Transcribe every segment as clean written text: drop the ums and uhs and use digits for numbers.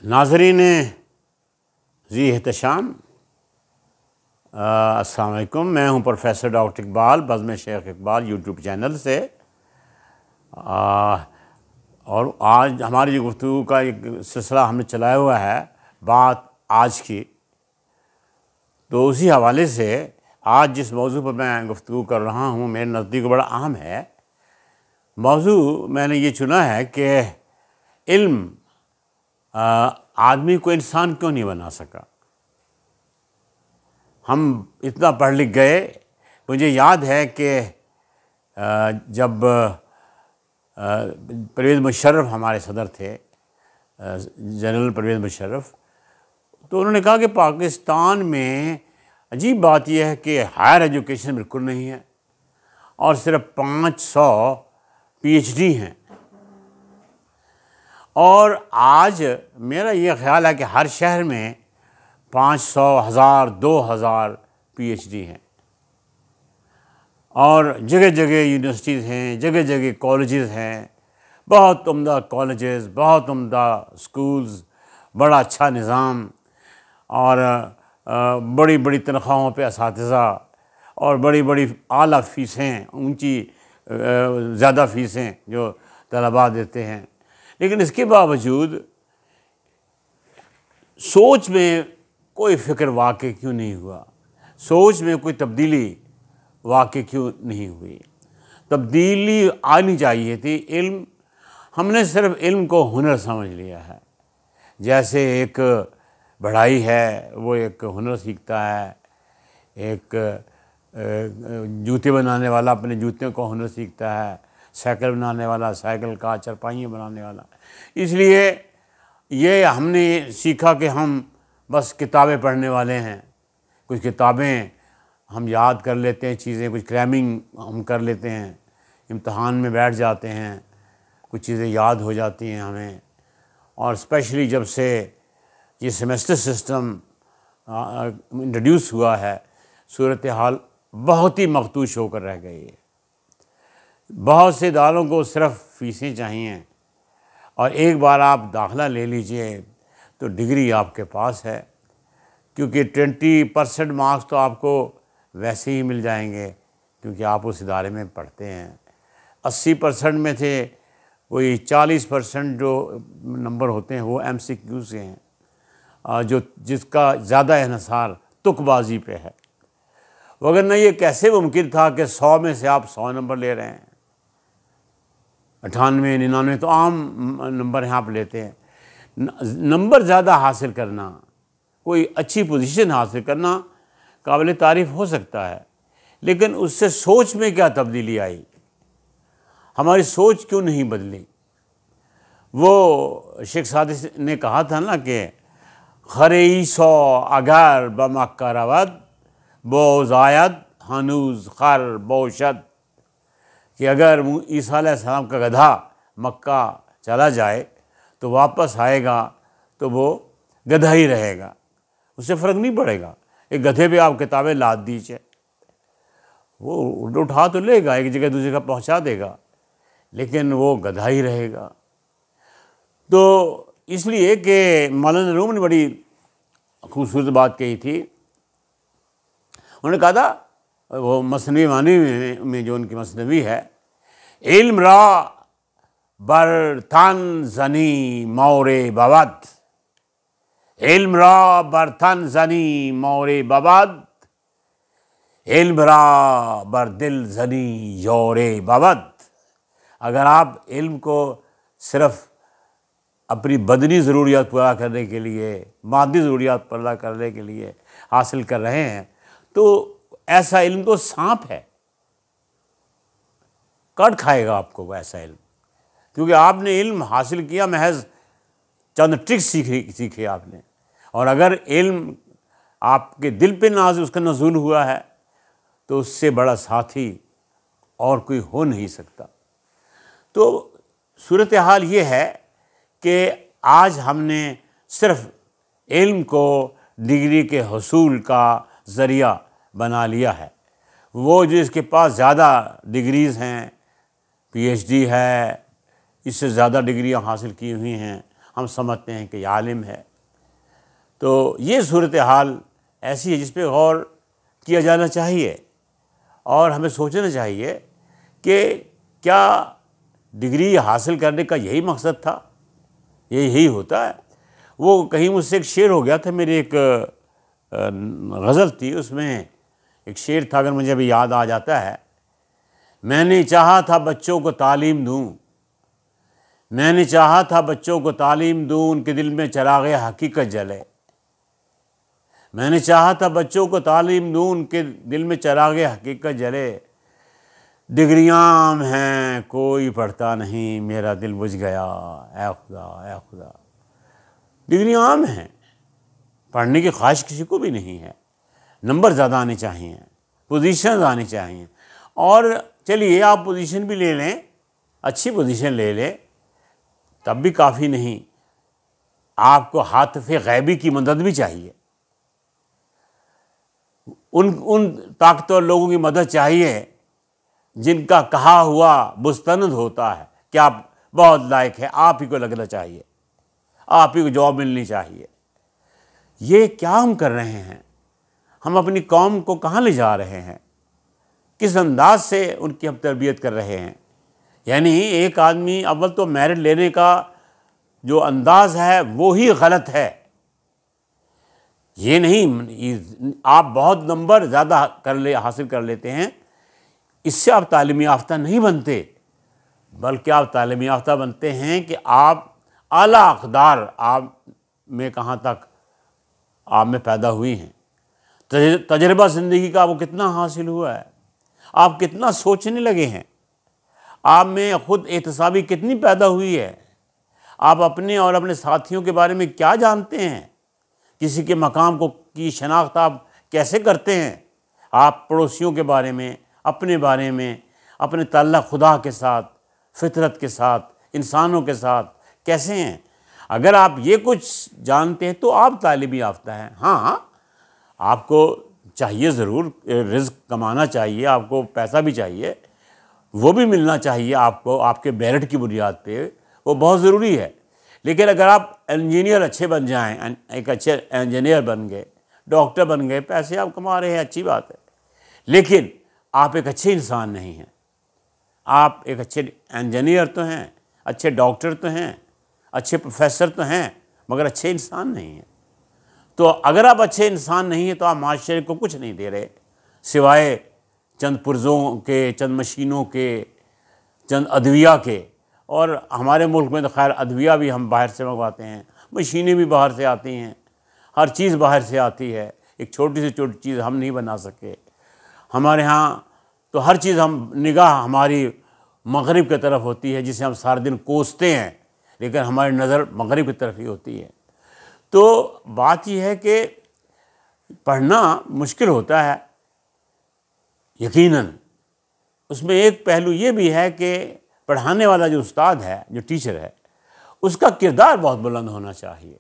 ناظرین ذی احتشام، السلام علیکم۔ میں ہوں پروفیسر ڈاکٹر اقبال، بزم شیخ اقبال یوٹیوب چینل سے، اور آج ہماری جو گفتگو کا ایک سلسلہ ہم نے چلایا ہوا ہے بات آج کی، تو اسی حوالے سے آج جس موضوع پر میں گفتگو کر رہا ہوں میرے نزدیک بڑا اہم ہے۔ موضوع میں نے یہ چنا ہے کہ علم آدمی کو انسان کیوں نہیں بنا سکا۔ ہم اتنا پڑھ لکھ گئے، مجھے یاد ہے کہ جب پرویز مشرف ہمارے صدر تھے، جنرل پرویز مشرف، تو انہوں نے کہا کہ پاکستان میں عجیب بات یہ ہے کہ ہائر ایجوکیشن بالکل نہیں ہے اور صرف 500 PhD ہیں، اور آج میرا یہ خیال ہے کہ ہر شہر میں 500، 1000، 2000 PhD ہیں، اور جگہ جگہ یونیورسٹیز ہیں، جگہ جگہ کالجز ہیں، بہت عمدہ کالجز، بہت عمدہ سکولز، بڑا اچھا نظام، اور بڑی بڑی تنخواہوں پہ اساتذہ، اور بڑی بڑی اعلیٰ فیسیں، اونچی زیادہ فیسیں جو طلباء دیتے ہیں۔ لیکن اس کے باوجود سوچ میں کوئی فکر واقع کیوں نہیں ہوا، سوچ میں کوئی تبدیلی واقع کیوں نہیں ہوئی؟ تبدیلی آنی چاہیے تھی۔ علم، ہم نے صرف علم کو ہنر سمجھ لیا ہے، جیسے ایک بڑھائی ہے وہ ایک ہنر سیکھتا ہے، ایک جوتے بنانے والا اپنے جوتوں کو ہنر سیکھتا ہے، سائیکل بنانے والا سائیکل کا، چرپائیاں بنانے والا۔ اس لیے یہ ہم نے سیکھا کہ ہم بس کتابیں پڑھنے والے ہیں، کچھ کتابیں ہم یاد کر لیتے ہیں، چیزیں کچھ کریمنگ ہم کر لیتے ہیں، امتحان میں بیٹھ جاتے ہیں، کچھ چیزیں یاد ہو جاتی ہیں ہمیں۔ اور اسپیشلی جب سے یہ سیمسٹر سسٹم انٹروڈیوس ہوا ہے، صورتحال بہت ہی مفتوش ہو کر رہ گئی ہے۔ بہت سے اداروں کو صرف فیسیں چاہیے، اور ایک بار آپ داخلہ لے لیجئے تو ڈگری آپ کے پاس ہے، کیونکہ 20% مارکس تو آپ کو ویسے ہی مل جائیں گے کیونکہ آپ اس ادارے میں پڑھتے ہیں۔ 80% میں تھے، وہی 40% جو نمبر ہوتے ہیں وہ MCQ سے ہیں، جس کا زیادہ انحصار تک بازی پہ ہے۔ وگرنہ یہ کیسے ممکن تھا کہ 100 میں سے آپ 100 نمبر لے رہے ہیں؟ 98، 99 تو عام نمبر ہیں آپ لیتے ہیں۔ نمبر زیادہ حاصل کرنا، کوئی اچھی پوزیشن حاصل کرنا قابل تعریف ہو سکتا ہے، لیکن اس سے سوچ میں کیا تبدیلی آئی؟ ہماری سوچ کیوں نہیں بدلی؟ وہ شیخ سعدی نے کہا تھا نا کہ خریسو اگر بمکہ رود بوز آید ہنوز خر بوشد، کہ اگر عیسیٰ علیہ السلام کا گدھا مکہ چلا جائے تو واپس آئے گا تو وہ گدھا ہی رہے گا، اس سے فرق نہیں پڑے گا۔ ایک گدھے پہ آپ کتابیں لاد دیجئے، وہ اٹھا تو لے گا، ایک جگہ دوسری جگہ پہنچا دے گا، لیکن وہ گدھا ہی رہے گا۔ تو اس لیے کہ مولانا روم نے بڑی خوبصورت بات کہی تھی، انہوں نے کہا تھا، وہ مثنوی معنی میں جو ان کی مثنوی ہے، علم را بر تن زنی مور بود، علم را بر تن زنی مور بود، علم را بر دل زنی یور بود۔ اگر آپ علم کو صرف اپنی بدنی ضروریات پورا کرنے کے لیے، مادی ضروریات پورا کرنے کے لیے حاصل کر رہے ہیں تو ایسا علم تو سانپ ہے، کاٹ کھائے گا آپ کو ایسا علم، کیونکہ آپ نے علم حاصل کیا محض چند ٹرکس سیکھے آپ نے، اور اگر علم آپ کے دل پہ اس کا نزول ہوا ہے تو اس سے بڑا ساتھی اور کوئی ہو نہیں سکتا۔ تو صورتحال یہ ہے کہ آج ہم نے صرف علم کو ڈگری کے حصول کا ذریعہ بنا لیا ہے۔ وہ جو اس کے پاس زیادہ ڈگریز ہیں، PhD ہے، اس سے زیادہ ڈگریاں حاصل کی ہوئی ہیں، ہم سمجھتے ہیں کہ یہ عالم ہے۔ تو یہ صورتحال ایسی ہے جس پہ غور کیا جانا چاہیے، اور ہمیں سوچنا چاہیے کہ کیا ڈگری حاصل کرنے کا یہی مقصد تھا؟ یہی ہوتا ہے۔ وہ کہیں مجھ سے ایک شعر ہو گیا تھا، میری ایک غزل تھی، اس میں ایک شعر تھا، اگر مجھے ابھی یاد آ جاتا ہے، میں نے چاہا تھا بچوں کو تعلیم دوں، میں نے چاہا تھا بچوں کو تعلیم دوں، ان کے دل میں چراغ حقیقت جلے، میں نے چاہا تھا بچوں کو تعلیم دوں، ان کے دل میں چراغ حقیقت جلے، ڈگریاں عام ہیں کوئی پڑھتا نہیں، میرا دل بجھ گیا اے خدا اے خدا۔ ڈگریاں عام ہیں، پڑھنے کی خواہش کسی کو بھی نہیں ہے، نمبر زیادہ آنے چاہیے، پوزیشنز آنی چاہیے، اور چلیے آپ پوزیشن بھی لے لیں، اچھی پوزیشن لے لیں، تب بھی کافی نہیں، آپ کو ہاتف غیبی کی مدد بھی چاہیے، ان طاقتور لوگوں کی مدد چاہیے جن کا کہا ہوا مستند ہوتا ہے کہ آپ بہت لائق ہے، آپ ہی کو لگنا چاہیے، آپ ہی کو جاب ملنی چاہیے۔ یہ کیا ہم کر رہے ہیں؟ ہم اپنی قوم کو کہاں لے جا رہے ہیں؟ کس انداز سے ان کی ہم تربیت کر رہے ہیں؟ یعنی ایک آدمی اول تو میرٹ لینے کا جو انداز ہے وہی غلط ہے۔ یہ نہیں آپ بہت نمبر زیادہ حاصل کر لیتے ہیں، اس سے آپ تعلیم یافتہ نہیں بنتے، بلکہ آپ تعلیم یافتہ بنتے ہیں کہ آپ اعلیٰ اقدار آپ میں کہاں تک آپ میں پیدا ہوئی ہیں، تجربہ زندگی کا وہ کتنا حاصل ہوا ہے، آپ کتنا سوچنے لگے ہیں، آپ میں خود احتسابی کتنی پیدا ہوئی ہے، آپ اپنے اور اپنے ساتھیوں کے بارے میں کیا جانتے ہیں، کسی کے مقام کی شناخت آپ کیسے کرتے ہیں، آپ پڑوسیوں کے بارے میں، اپنے بارے میں، اپنے تعلق خدا کے ساتھ، فطرت کے ساتھ، انسانوں کے ساتھ کیسے ہیں؟ اگر آپ یہ کچھ جانتے ہیں تو آپ تعلیم یافتہ ہیں۔ ہاں، آپ کو چاہیے ضرور رزق کمانا چاہیے، آپ کو پیسہ بھی چاہیے، وہ بھی ملنا چاہیے آپ کو آپ کے میرٹ کی بنیاد پہ، وہ بہت ضروری ہے۔ لیکن اگر آپ انجینئر اچھے بن جائیں، ایک اچھے انجینئر بن گئے، ڈاکٹر بن گئے، پیسے آپ کما رہے ہیں، اچھی بات ہے، لیکن آپ ایک اچھے انسان نہیں ہیں۔ آپ ایک اچھے انجینئر تو ہیں، اچھے ڈاکٹر تو ہیں، اچھے پروفیسر تو ہیں، مگر اچھے انسان نہیں ہیں۔ تو اگر آپ اچھے انسان نہیں ہیں تو آپ معاشرے کو کچھ نہیں دے رہے، سوائے چند پرزوں کے، چند مشینوں کے، چند ادویہ کے۔ اور ہمارے ملک میں تو خیر ادویہ بھی ہم باہر سے منگواتے ہیں، مشینیں بھی باہر سے آتی ہیں، ہر چیز باہر سے آتی ہے، ایک چھوٹی سے چھوٹی چیز ہم نہیں بنا سکے۔ ہمارے ہاں تو ہر چیز نگاہ ہماری مغرب کی طرف ہوتی ہے، جسے ہم سارے دن کوستے ہیں، لیکن ہماری نظر مغرب کی طرف ہی ہوتی ہے۔ تو بات یہ ہے کہ پڑھنا مشکل ہوتا ہے یقیناً، اس میں ایک پہلو یہ بھی ہے کہ پڑھانے والا جو استاد ہے، جو ٹیچر ہے، اس کا کردار بہت بلند ہونا چاہیے،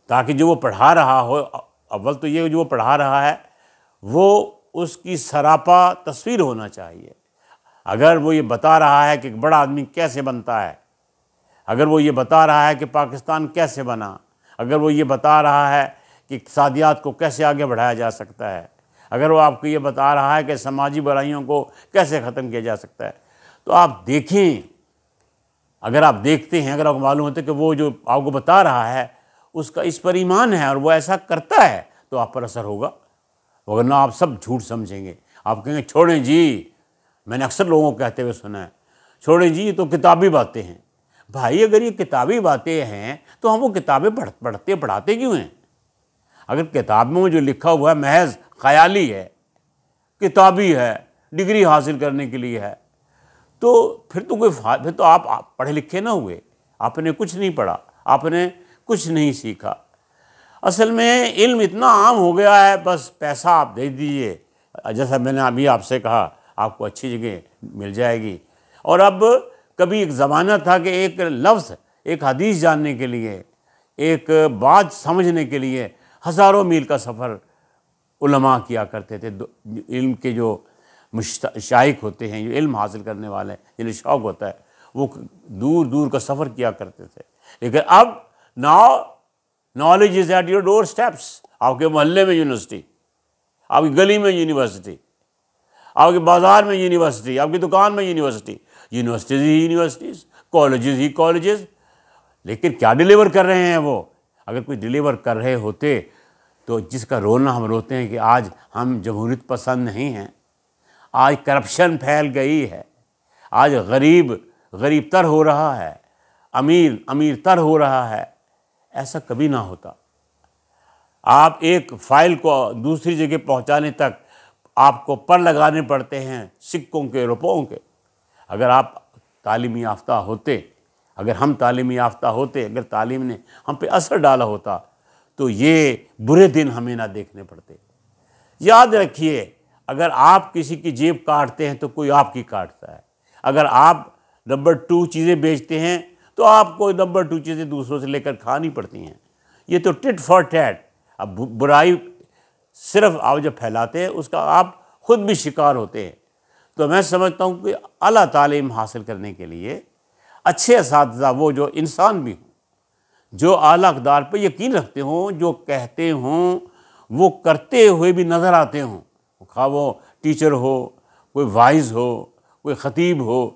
تاکہ جو وہ پڑھا رہا ہو، اول تو یہ جو وہ پڑھا رہا ہے وہ اس کی سراپا تصویر ہونا چاہیے۔ اگر وہ یہ بتا رہا ہے کہ ایک بڑا آدمی کیسے بنتا ہے، اگر وہ یہ بتا رہا ہے کہ پاکستان کیسے بنا، اگر وہ یہ بتا رہا ہے کہ اقتصادیات کو کیسے آگے بڑھایا جا سکتا ہے، اگر وہ آپ کو یہ بتا رہا ہے کہ سماجی برائیوں کو کیسے ختم کیا جا سکتا ہے، تو آپ دیکھیں، اگر آپ دیکھتے ہیں، اگر آپ کو معلوم ہوتا ہے کہ وہ جو آپ کو بتا رہا ہے اس کا اس پر ایمان ہے اور وہ ایسا کرتا ہے، تو آپ پر اثر ہوگا، ورنہ آپ سب جھوٹ سمجھیں گے۔ آپ کہیں گے چھوڑیں جی، میں نے اکثر لوگوں کو کہتے ہوئے سنا ہے، چھوڑیں جی یہ تو کتابی باتیں ہیں۔ بھائی اگر یہ کتابی باتیں ہیں تو ہم وہ کتابیں پڑھاتے کیوں ہیں؟ اگر کتابوں میں جو لکھا ہوا ہے محض خیالی ہے، کتابی ہے، ڈگری حاصل کرنے کے لیے ہے، تو پھر تو آپ پڑھے لکھے نہ ہوئے، آپ نے کچھ نہیں پڑھا، آپ نے کچھ نہیں سیکھا۔ اصل میں علم اتنا عام ہو گیا ہے، بس پیسہ آپ دے دیجئے، جیسا میں نے ابھی آپ سے کہا، آپ کو اچھی جگہ مل جائے گی۔ اور اب کبھی ایک زمانہ تھا کہ ایک لفظ، ایک حدیث جاننے کے لیے، ایک بات سمجھنے کے لیے ہزاروں میل کا سفر علماء کیا کرتے تھے، علم کے جو شائق ہوتے ہیں، جو علم حاصل کرنے والے جنہیں شوق ہوتا ہے، وہ دور دور کا سفر کیا کرتے تھے۔ لیکن اب Now knowledge is at your doorsteps. آپ کے محلے میں یونیورسٹی, آپ کی گلی میں یونیورسٹی, آپ کے بازار میں یونیورسٹی, آپ کی دکان میں یونیورسٹی, یونیورسٹیز ہی یونیورسٹیز, کالجز ہی کالجز. لیکن کیا ڈیلیور کر رہے ہیں وہ؟ اگر کوئی ڈیلیور کر رہے ہوتے تو جس کا رونا ہم روتے ہیں کہ آج ہم جمہوریت پسند نہیں ہیں, آج کرپشن پھیل گئی ہے, آج غریب غریب تر ہو رہا ہے, امیر امیر تر ہو رہا ہے, ایسا کبھی نہ ہوتا. آپ ایک فائل کو دوسری جگہ پہنچانے تک آپ کو پر لگانے پڑتے ہیں سکوں کے, روپوں کے. اگر آپ تعلیمی یافتہ ہوتے, اگر ہم تعلیمی یافتہ ہوتے, اگر تعلیم نے ہم پہ اثر ڈالا ہوتا تو یہ برے دن ہمیں نہ دیکھنے پڑتے. یاد رکھیے, اگر آپ کسی کی جیب کاٹتے ہیں تو کوئی آپ کی کاٹتا ہے. اگر آپ نمبر 2 چیزیں بیچتے ہیں تو آپ کو نمبر 2 چیزیں دوسروں سے لے کر کھانی پڑتی ہیں. یہ تو ٹٹ فار ٹیٹ. اب برائی صرف آپ جب پھیلاتے ہیں اس کا آپ خود بھی شکار ہوتے ہیں. تو میں سمجھتا ہوں کہ اعلیٰ تعلیم حاصل کرنے کے لیے اچھے اساتذہ وہ جو انسان بھی ہوں, جو اعلیٰ اقدار پہ یقین رکھتے ہوں, جو کہتے ہوں وہ کرتے ہوئے بھی نظر آتے ہوں, خواہ وہ ٹیچر ہو, کوئی وائز ہو, کوئی خطیب ہو.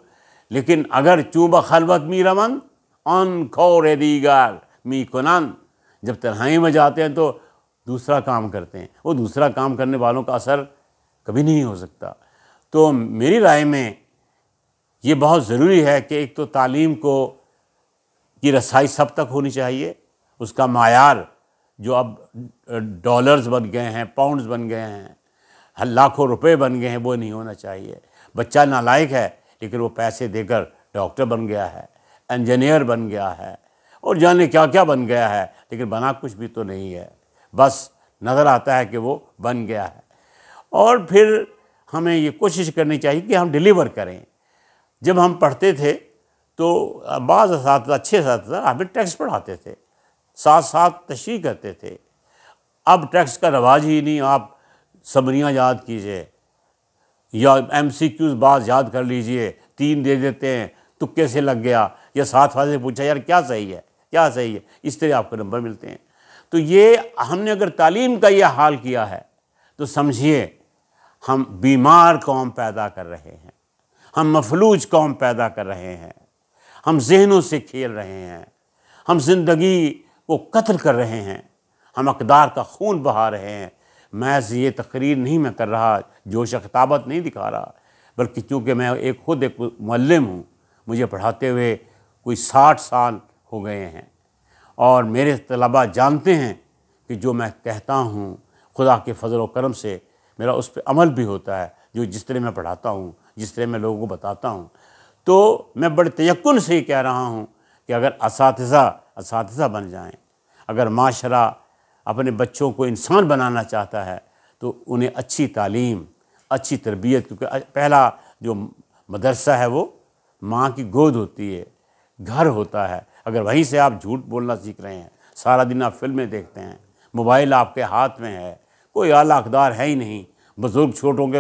لیکن اگر چوبہ خلوت می روند آن کھور دیگر می کنند, جب تنہائی میں جاتے ہیں تو دوسرا کام کرتے ہیں, وہ دوسرا کام کرنے والوں کا اثر کبھی نہیں ہو سکتا. تو میری رائے میں یہ بہت ضروری ہے کہ ایک تو تعلیم کی رسائی سب تک ہونی چاہیے. اس کا معیار جو اب ڈالرز بن گئے ہیں, پاؤنڈز بن گئے ہیں, لاکھوں روپے بن گئے ہیں, وہ نہیں ہونا چاہیے. بچہ نالائق ہے لیکن وہ پیسے دے کر ڈاکٹر بن گیا ہے, انجینئر بن گیا ہے, اور جانے کیا کیا بن گیا ہے, لیکن بنا کچھ بھی تو نہیں ہے, بس نظر آتا ہے کہ وہ بن گیا ہے. اور پھر ہمیں یہ کوشش کرنی چاہیے کہ ہم ڈیلیور کریں. جب ہم پڑھتے تھے تو بعض اساتذہ, اچھے اساتذہ ہمیں ٹیکسٹ پڑھاتے تھے, ساتھ ساتھ تشریح کرتے تھے. اب ٹیکسٹ کا رواج ہی نہیں. آپ سمریاں یاد کیجئے یا MCQs بعض یاد کر لیجئے, 3 دے دیتے ہیں, تکے سے لگ گیا, یا ساتھ والے سے پوچھا یار کیا صحیح ہے, کیا صحیح ہے, اس طرح آپ کو نمبر ملتے ہیں. تو یہ ہم نے اگر تعلیم کا یہ حال کیا ہے تو سمجھیے ہم بیمار قوم پیدا کر رہے ہیں, ہم مفلوج قوم پیدا کر رہے ہیں, ہم ذہنوں سے کھیل رہے ہیں, ہم زندگی کو قتل کر رہے ہیں, ہم اقدار کا خون بہا رہے ہیں. محض یہ تقریر نہیں میں کر رہا, جوش و خطابت نہیں دکھا رہا, بلکہ چونکہ میں خود ایک معلم ہوں, مجھے پڑھاتے ہوئے کوئی 60 سال ہو گئے ہیں, اور میرے طلباء جانتے ہیں کہ جو میں کہتا ہوں خدا کے فضل و کرم سے میرا اس پہ عمل بھی ہوتا ہے. جو جس طرح میں پڑھاتا ہوں, جس طرح میں لوگوں کو بتاتا ہوں, تو میں بڑے تیقن سے یہ کہہ رہا ہوں کہ اگر اساتذہ بن جائیں, اگر معاشرہ اپنے بچوں کو انسان بنانا چاہتا ہے تو انہیں اچھی تعلیم, اچھی تربیت, کیونکہ پہلا جو مدرسہ ہے وہ ماں کی گود ہوتی ہے, گھر ہوتا ہے. اگر وہیں سے آپ جھوٹ بولنا سیکھ رہے ہیں, سارا دن آپ فلمیں دیکھتے ہیں, موبائل آپ کے ہاتھ میں ہے, کوئی اعلیٰ اقدار ہے ہی نہیں, بزرگ چھوٹوں کے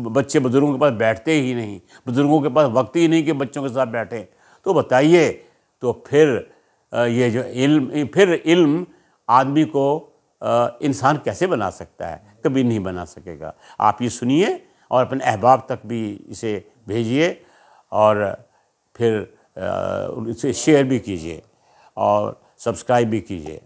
بچے بزرگوں کے پاس بیٹھتے ہی نہیں, بزرگوں کے پاس وقت ہی نہیں کہ بچوں کے ساتھ بیٹھیں, تو بتائیے تو پھر یہ جو علم آدمی کو انسان کیسے بنا سکتا ہے؟ کبھی نہیں بنا سکے گا. آپ یہ سنیے اور اپنے احباب تک بھی اسے بھیجیے, اور پھر اسے شیئر بھی کیجیے اور سبسکرائب بھی کیجیے.